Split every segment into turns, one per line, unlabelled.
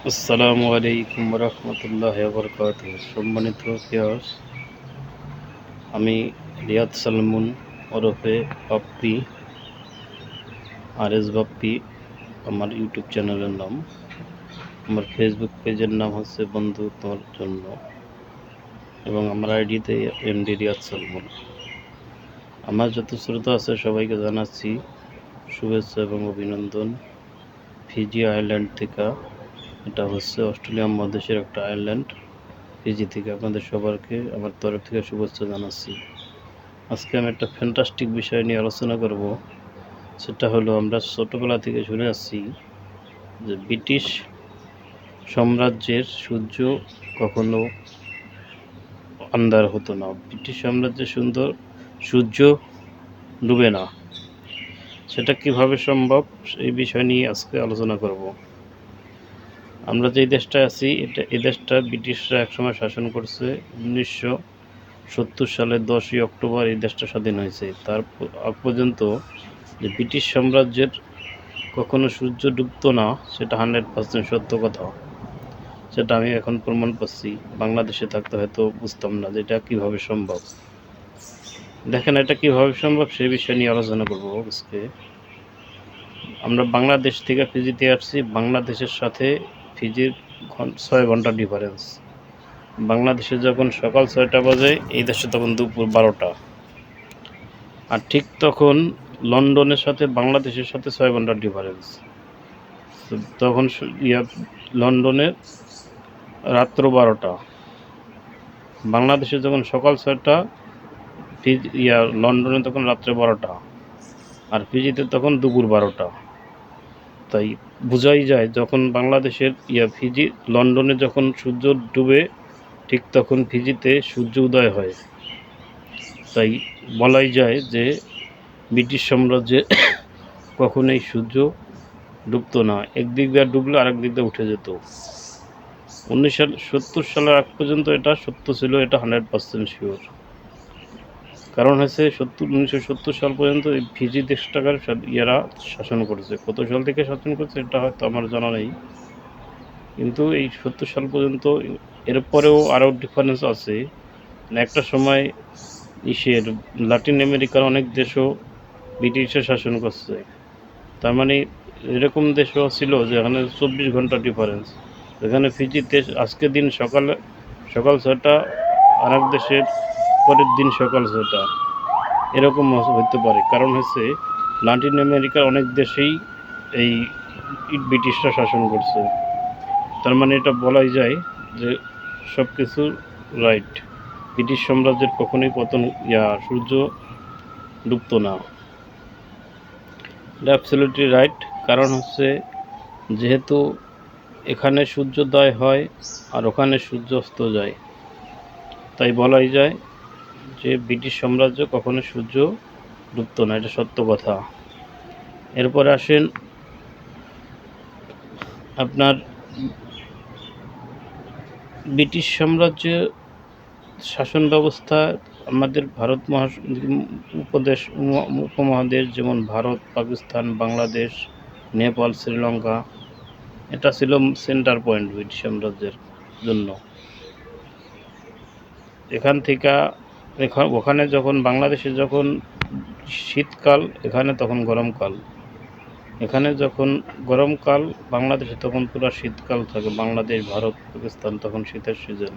আসসালামু আলাইকুম রহমতুল্লাহ বরকাতুহ। সম্মানিত ভিউয়ার্স, আমি রিয়াদ সালমুন ওরফে বাপ্পি, বাপ্পি আমার ইউটিউব চ্যানেলের নাম। আমার ফেসবুক পেজের নাম হচ্ছে বন্ধু তোর জন্য, এবং আমার আইডিতে এমডি রিয়াদ সালমুন। আমার যত শ্রোতা আছে সবাইকে জানাচ্ছি শুভেচ্ছা এবং অভিনন্দন। ফিজি আইল্যান্ড থেকে, এটা হচ্ছে অস্ট্রেলিয়া মহাদেশের একটা আইল্যান্ড। ফিজি থেকে আপনাদের সবাইকে আমার তরফ থেকে শুভেচ্ছা জানাচ্ছি। আজকে আমি একটা ফ্যান্টাস্টিক বিষয় নিয়ে আলোচনা করব। সেটা হলো, আমরা ছোটোবেলা থেকে শুনে আসছি যে ব্রিটিশ সাম্রাজ্যের সূর্য কখনো আন্ধার হতো না, ব্রিটিশ সাম্রাজ্যের সূর্য ডুবে না। সেটা কিভাবে সম্ভব, এই বিষয় নিয়ে আজকে আলোচনা করব। আমরা যে দেশটায় আছি, এই দেশটা ব্রিটিশরা একসময় শাসন করছে। 1970 সালের 10ই অক্টোবর এই দেশটা স্বাধীন হয়েছে। তার আগ পর্যন্ত যে ব্রিটিশ সাম্রাজ্যের কখনো সূর্য ডুবতো না, সেটা 100% সত্য কথা। সেটা আমি এখন প্রমাণ পাচ্ছি। বাংলাদেশে থাকতে হয়তো বুঝতাম না যে এটা কীভাবে সম্ভব। দেখেন, এটা কীভাবে সম্ভব সেই বিষয় নিয়ে আলোচনা করবো আজকে। আমরা বাংলাদেশ থেকে ফিজিতে আসছি। বাংলাদেশের সাথে ফিজির 6 ঘন্টা ডিফারেন্স। বাংলাদেশে যখন সকাল 6টা বাজে, এই দেশে তখন দুপুর 12টা। আর ঠিক তখন লন্ডনের সাথে বাংলাদেশের সাথে 6 ঘন্টার ডিফারেন্স। তখন লন্ডনে রাত্র 12টা। বাংলাদেশে যখন সকাল 6টা, লন্ডনে তখন রাত্রে 12টা, আর ফিজিতে তখন দুপুর 12টা। তাই বোঝাই যায়, যখন বাংলাদেশের লন্ডনে যখন সূর্য ডুবে, ঠিক তখন ফিজিতে সূর্য উদয় হয়। তাই বলাই যায় যে ব্রিটিশ সাম্রাজ্যে কখনোই সূর্য ডুবতো না। একদিক দিয়ে ডুবলে আরেক দিক দিয়ে উঠে যেত। 1970 সালের আগ পর্যন্ত এটা সত্য ছিল, এটা 100% শিওর। কারণ হচ্ছে 1970 সাল পর্যন্ত এই ফিজি দেশটাকে ইয়ারা শাসন করেছে। কত সাল থেকে শাসন করছে এটা হয়তো আমার জানা নেই, কিন্তু এই 70 সাল পর্যন্ত। এরপরেও আরও ডিফারেন্স আছে। একটা সময় লাতিন আমেরিকার অনেক দেশও ব্রিটিশের শাসন করছে। তার মানে এরকম দেশও ছিল যেখানে 24 ঘন্টা ডিফারেন্স। এখানে ফিজিতে আজকের দিন সকাল 6টা, আর এক দেশের পরের দিন সকাল 6টা, এরকম হতে পারে। কারণ হচ্ছে লাতিন আমেরিকার অনেক দেশেই এই ব্রিটিশরা শাসন করছে। তার মানে এটা বলাই যায় যে সব কিছু রাইট। ব্রিটিশ সাম্রাজ্যের কখনোই সূর্য ডুবতো না। এটা অ্যাবসলিউটলি রাইট। কারণ হচ্ছে, যেহেতু এখানে সূর্যোদয় হয় আর ওখানে সূর্যাস্ত যায়, তাই বলাই যায় যে ব্রিটিশ সাম্রাজ্য কখনো সূর্য ডুবতো না। এটা সত্য কথা। এরপরে আসেন, আপনার ব্রিটিশ সাম্রাজ্যের শাসন ব্যবস্থা আমাদের ভারত উপমহাদেশ, যেমন ভারত, পাকিস্তান, বাংলাদেশ, নেপাল, শ্রীলঙ্কা, এটা ছিল সেন্টার পয়েন্ট ব্রিটিশ সাম্রাজ্যের জন্য। এখান থেকে ওখানে যখন বাংলাদেশে যখন শীতকাল, এখানে তখন গরমকাল। এখানে যখন গরমকাল, বাংলাদেশে তখন পুরো শীতকাল থাকে। বাংলাদেশ, ভারত, পাকিস্তান তখন শীতের সিজন।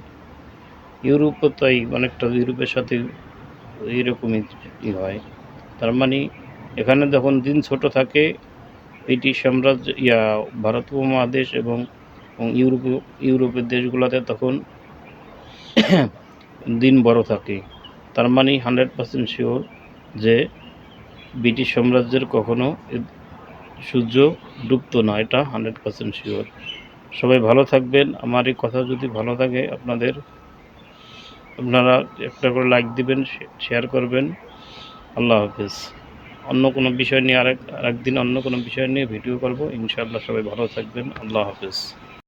ইউরোপও তাই অনেকটা ইউরোপের সাথে এইরকমই হয়। তার মানে এখানে যখন দিন ছোট থাকে, ব্রিটিশ সাম্রাজ্য ভারত উপমহাদেশ এবং ইউরোপের দেশগুলোতে তখন দিন বড় থাকে। তার মানে 100% শিওর যে ব্রিটিশ সাম্রাজ্যের কখনো সূর্য ডুবতো না। এটা 100% শিওর। সবাই ভালো থাকবেন। আমার এই কথা যদি ভালো থাকে আপনারা একটা করে লাইক দিবেন, শেয়ার করবেন। আল্লাহ হাফেজ। অন্য কোনো বিষয় নিয়ে আরেকদিন অন্য কোনো বিষয় নিয়ে ভিডিও করব ইনশাআল্লাহ। সবাই ভালো থাকবেন। আল্লাহ হাফেজ।